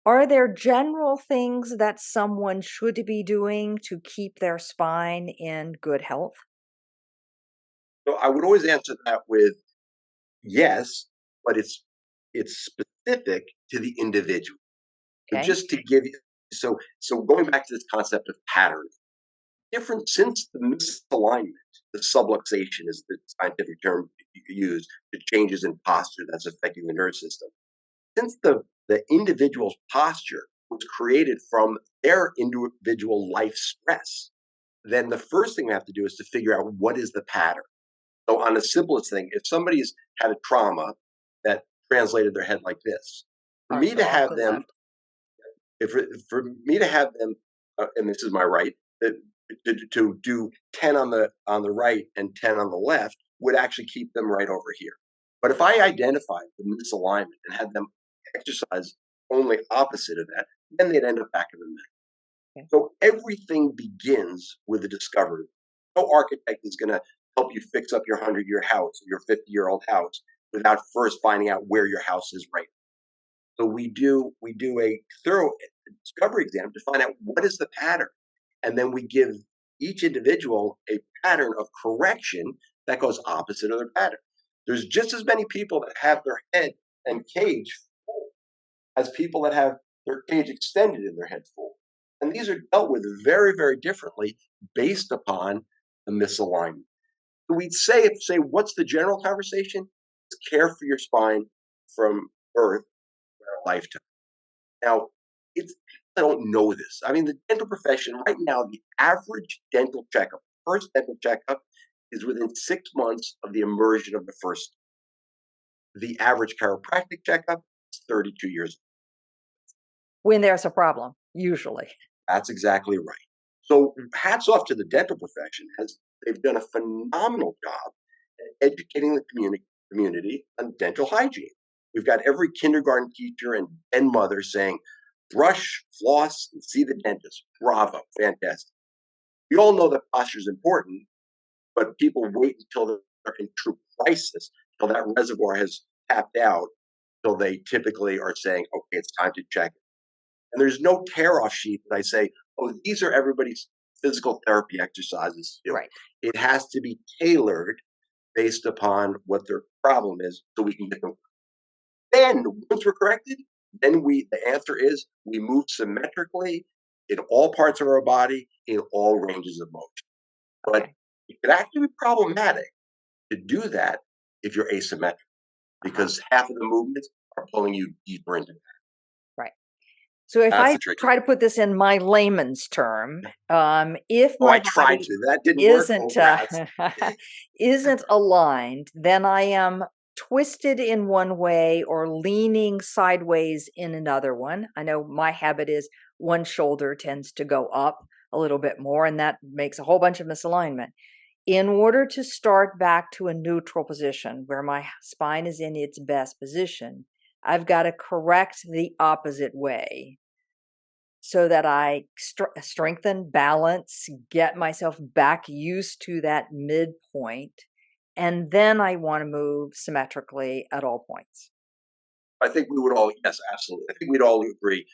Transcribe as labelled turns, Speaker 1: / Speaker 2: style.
Speaker 1: Are there general things that someone should be doing to keep their spine in good health?
Speaker 2: So I would always answer that with yes, but it's specific to the individual. So
Speaker 1: Okay.
Speaker 2: just to give you, so going back to this concept of pattern, different since the misalignment, the subluxation is the scientific term you could use, the changes in posture that's affecting the nervous system. Since the individual's posture was created from their individual life stress, then the first thing we have to do is to figure out what is the pattern. So, on the simplest thing, if somebody's had a trauma that translated their head like this, for
Speaker 1: Or
Speaker 2: me
Speaker 1: so
Speaker 2: to
Speaker 1: off
Speaker 2: have
Speaker 1: the
Speaker 2: them,
Speaker 1: left.
Speaker 2: if for me to have them, and this is my right, that to do 10 on the right and 10 on the left would actually keep them right over here. But if I identified the misalignment and had them exercise only opposite of that, then they'd end up back in the middle.
Speaker 1: Okay.
Speaker 2: So everything begins with a discovery. No architect is going to help you fix up your 100-year house, your 50-year-old house, without first finding out where your house is right. So we do a thorough discovery exam to find out what is the pattern, and then we give each individual a pattern of correction that goes opposite of their pattern. There's just as many people that have their head and cage full as people that have their cage extended in their head full. And these are dealt with very, very differently based upon the misalignment. So we'd say, what's the general conversation? It's care for your spine from birth to our lifetime. Now, it's I don't know this. I mean, the dental profession right now, the average dental checkup, first dental checkup, is within 6 months of the immersion of the first. The average chiropractic checkup is 32 years.
Speaker 1: When there's a problem, usually.
Speaker 2: That's exactly right. So hats off to the dental profession as they've done a phenomenal job at educating the community on dental hygiene. We've got every kindergarten teacher and mother saying, brush, floss, and see the dentist. Bravo, fantastic. We all know that posture is important, but people wait until they're in true crisis, until that reservoir has tapped out, till they typically are saying, okay, it's time to check. And there's no tear off sheet that I say, oh, these are everybody's physical therapy exercises to do.
Speaker 1: Right.
Speaker 2: It has to be tailored based upon what their problem is so we can get them. Then once we're corrected, then the answer is we move symmetrically in all parts of our body in all ranges of motion. But
Speaker 1: Okay.
Speaker 2: it could actually be problematic to do that if you're asymmetric
Speaker 1: Uh-huh.
Speaker 2: because half of the movements are pulling you deeper into that.
Speaker 1: Right. So if
Speaker 2: That's
Speaker 1: I
Speaker 2: the tricky
Speaker 1: try to
Speaker 2: part.
Speaker 1: put this in my layman's term, if
Speaker 2: Oh, I
Speaker 1: my
Speaker 2: tried
Speaker 1: body
Speaker 2: to. That didn't work. Oh,
Speaker 1: isn't
Speaker 2: rats.
Speaker 1: isn't aligned, then I am twisted in one way or leaning sideways in another one. I know my habit is one shoulder tends to go up a little bit more, and that makes a whole bunch of misalignment. In order to start back to a neutral position where my spine is in its best position, I've got to correct the opposite way so that I strengthen, balance, get myself back used to that midpoint, and then I want to move symmetrically at all points.
Speaker 2: I think we would all, yes, absolutely. I think we'd all agree